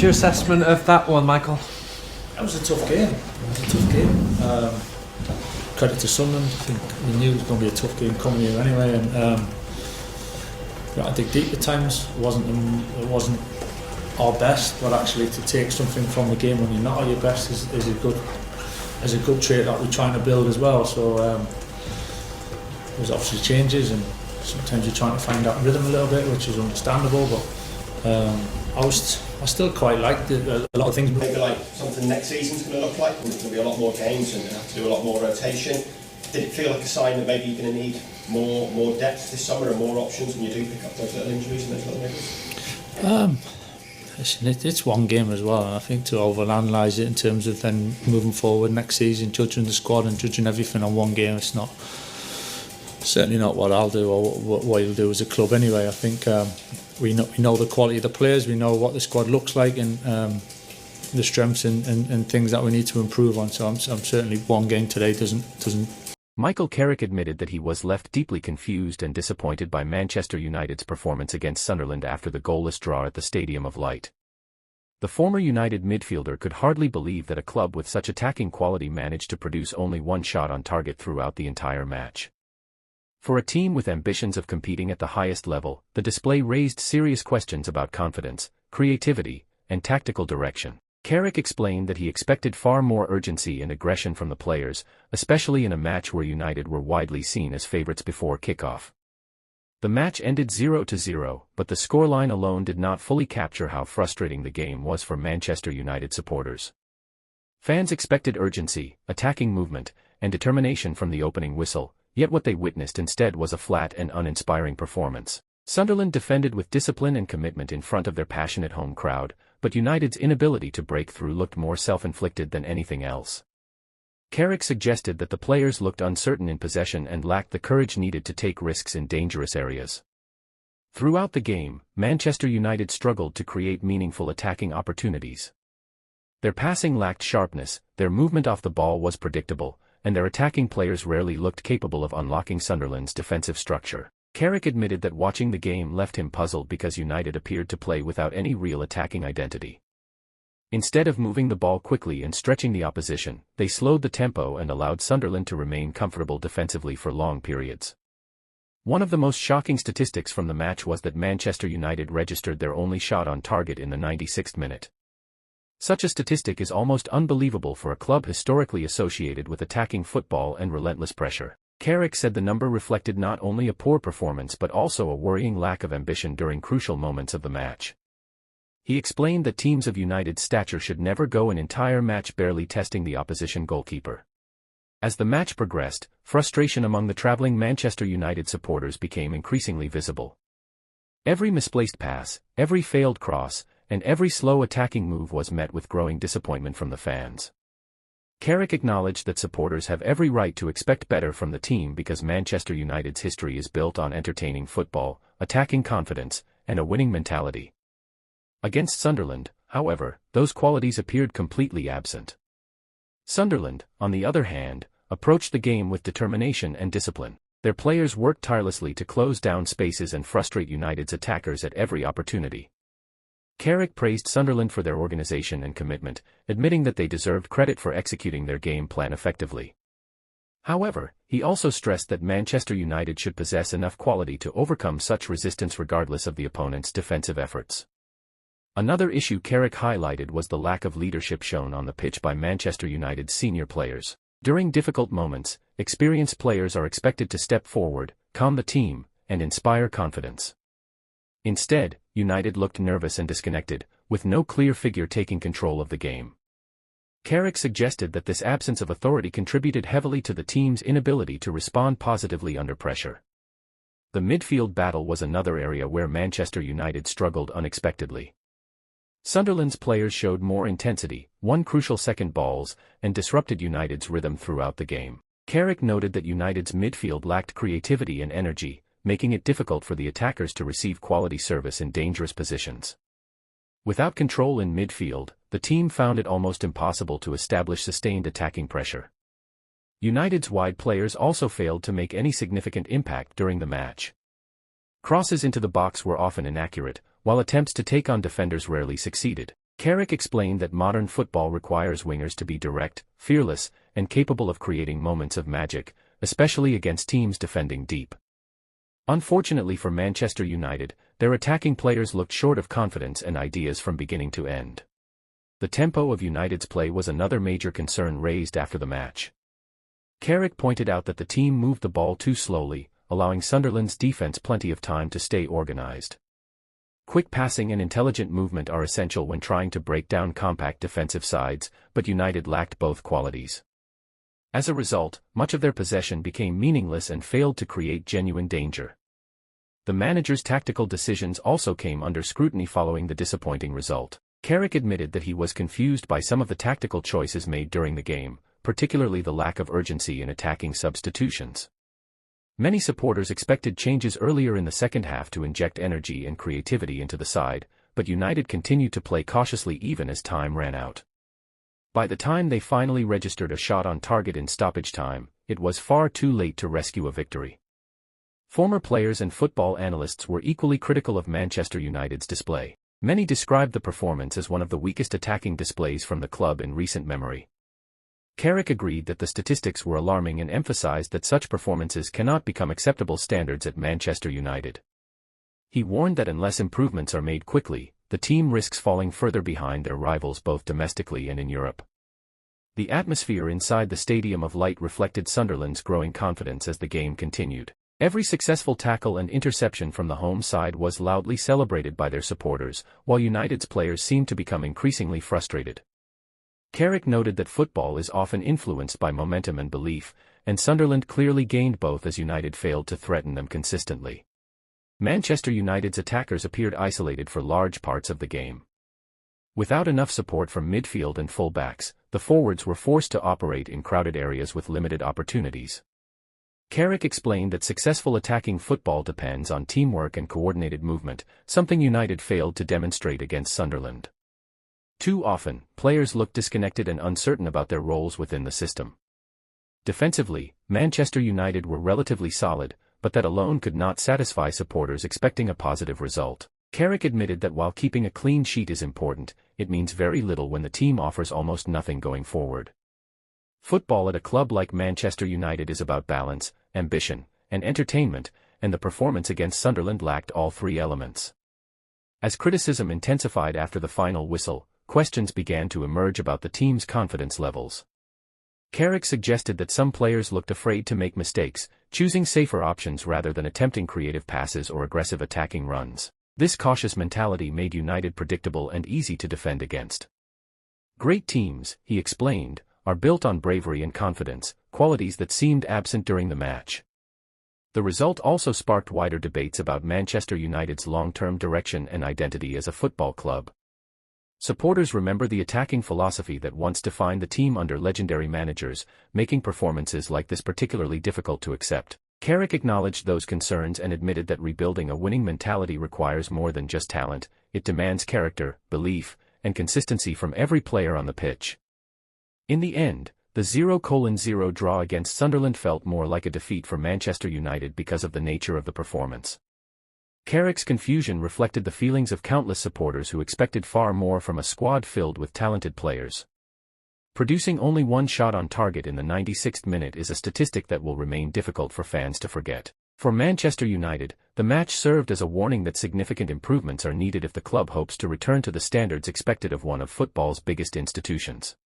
Your assessment of that one, Michael? It was a tough game. Credit to Sunderland. I think we knew it was going to be a tough game coming here anyway, and I dig deep at times. It wasn't our best, but actually to take something from the game when you're not at your best is a good trait that we're trying to build as well. So there's obviously changes, and sometimes you're trying to find that rhythm a little bit, which is understandable. But I still quite liked a lot of things. Maybe like something next season's going to look like. There's going to be a lot more games and have to do a lot more rotation. Did it feel like a sign that maybe you're going to need more depth this summer and more options when you do pick up those little injuries and those little niggles? Listen, it's one game as well, and I think to overanalyse it in terms of then moving forward next season, judging the squad and judging everything on one game, it's not certainly not what I'll do or what you'll do as a club anyway. I think we know the quality of the players, we know what the squad looks like, and the strengths and things that we need to improve on. So I'm certainly one game today doesn't. Michael Carrick admitted that he was left deeply confused and disappointed by Manchester United's performance against Sunderland after the goalless draw at the Stadium of Light. The former United midfielder could hardly believe that a club with such attacking quality managed to produce only one shot on target throughout the entire match. For a team with ambitions of competing at the highest level, the display raised serious questions about confidence, creativity, and tactical direction. Carrick explained that he expected far more urgency and aggression from the players, especially in a match where United were widely seen as favourites before kickoff. The match ended 0-0, but the scoreline alone did not fully capture how frustrating the game was for Manchester United supporters. Fans expected urgency, attacking movement, and determination from the opening whistle, yet what they witnessed instead was a flat and uninspiring performance. Sunderland defended with discipline and commitment in front of their passionate home crowd, but United's inability to break through looked more self-inflicted than anything else. Carrick suggested that the players looked uncertain in possession and lacked the courage needed to take risks in dangerous areas. Throughout the game, Manchester United struggled to create meaningful attacking opportunities. Their passing lacked sharpness, their movement off the ball was predictable, and their attacking players rarely looked capable of unlocking Sunderland's defensive structure. Carrick admitted that watching the game left him puzzled because United appeared to play without any real attacking identity. Instead of moving the ball quickly and stretching the opposition, they slowed the tempo and allowed Sunderland to remain comfortable defensively for long periods. One of the most shocking statistics from the match was that Manchester United registered their only shot on target in the 96th minute. Such a statistic is almost unbelievable for a club historically associated with attacking football and relentless pressure. Carrick said the number reflected not only a poor performance but also a worrying lack of ambition during crucial moments of the match. He explained that teams of United's stature should never go an entire match barely testing the opposition goalkeeper. As the match progressed, frustration among the travelling Manchester United supporters became increasingly visible. Every misplaced pass, every failed cross, and every slow attacking move was met with growing disappointment from the fans. Carrick acknowledged that supporters have every right to expect better from the team because Manchester United's history is built on entertaining football, attacking confidence, and a winning mentality. Against Sunderland, however, those qualities appeared completely absent. Sunderland, on the other hand, approached the game with determination and discipline. Their players worked tirelessly to close down spaces and frustrate United's attackers at every opportunity. Carrick praised Sunderland for their organisation and commitment, admitting that they deserved credit for executing their game plan effectively. However, he also stressed that Manchester United should possess enough quality to overcome such resistance regardless of the opponent's defensive efforts. Another issue Carrick highlighted was the lack of leadership shown on the pitch by Manchester United's senior players. During difficult moments, experienced players are expected to step forward, calm the team, and inspire confidence. Instead, United looked nervous and disconnected, with no clear figure taking control of the game. Carrick suggested that this absence of authority contributed heavily to the team's inability to respond positively under pressure. The midfield battle was another area where Manchester United struggled unexpectedly. Sunderland's players showed more intensity, won crucial second balls, and disrupted United's rhythm throughout the game. Carrick noted that United's midfield lacked creativity and energy, making it difficult for the attackers to receive quality service in dangerous positions. Without control in midfield, the team found it almost impossible to establish sustained attacking pressure. United's wide players also failed to make any significant impact during the match. Crosses into the box were often inaccurate, while attempts to take on defenders rarely succeeded. Carrick explained that modern football requires wingers to be direct, fearless, and capable of creating moments of magic, especially against teams defending deep. Unfortunately for Manchester United, their attacking players looked short of confidence and ideas from beginning to end. The tempo of United's play was another major concern raised after the match. Carrick pointed out that the team moved the ball too slowly, allowing Sunderland's defense plenty of time to stay organized. Quick passing and intelligent movement are essential when trying to break down compact defensive sides, but United lacked both qualities. As a result, much of their possession became meaningless and failed to create genuine danger. The manager's tactical decisions also came under scrutiny following the disappointing result. Carrick admitted that he was confused by some of the tactical choices made during the game, particularly the lack of urgency in attacking substitutions. Many supporters expected changes earlier in the second half to inject energy and creativity into the side, but United continued to play cautiously even as time ran out. By the time they finally registered a shot on target in stoppage time, it was far too late to rescue a victory. Former players and football analysts were equally critical of Manchester United's display. Many described the performance as one of the weakest attacking displays from the club in recent memory. Carrick agreed that the statistics were alarming and emphasized that such performances cannot become acceptable standards at Manchester United. He warned that unless improvements are made quickly, the team risks falling further behind their rivals both domestically and in Europe. The atmosphere inside the Stadium of Light reflected Sunderland's growing confidence as the game continued. Every successful tackle and interception from the home side was loudly celebrated by their supporters, while United's players seemed to become increasingly frustrated. Carrick noted that football is often influenced by momentum and belief, and Sunderland clearly gained both as United failed to threaten them consistently. Manchester United's attackers appeared isolated for large parts of the game. Without enough support from midfield and full-backs, the forwards were forced to operate in crowded areas with limited opportunities. Carrick explained that successful attacking football depends on teamwork and coordinated movement, something United failed to demonstrate against Sunderland. Too often, players looked disconnected and uncertain about their roles within the system. Defensively, Manchester United were relatively solid, but that alone could not satisfy supporters expecting a positive result. Carrick admitted that while keeping a clean sheet is important, it means very little when the team offers almost nothing going forward. Football at a club like Manchester United is about balance, ambition, and entertainment, and the performance against Sunderland lacked all three elements. As criticism intensified after the final whistle, questions began to emerge about the team's confidence levels. Carrick suggested that some players looked afraid to make mistakes, choosing safer options rather than attempting creative passes or aggressive attacking runs. This cautious mentality made United predictable and easy to defend against. Great teams, he explained, are built on bravery and confidence, qualities that seemed absent during the match. The result also sparked wider debates about Manchester United's long-term direction and identity as a football club. Supporters remember the attacking philosophy that once defined the team under legendary managers, making performances like this particularly difficult to accept. Carrick acknowledged those concerns and admitted that rebuilding a winning mentality requires more than just talent, it demands character, belief, and consistency from every player on the pitch. In the end, the 0-0 draw against Sunderland felt more like a defeat for Manchester United because of the nature of the performance. Carrick's confusion reflected the feelings of countless supporters who expected far more from a squad filled with talented players. Producing only one shot on target in the 96th minute is a statistic that will remain difficult for fans to forget. For Manchester United, the match served as a warning that significant improvements are needed if the club hopes to return to the standards expected of one of football's biggest institutions.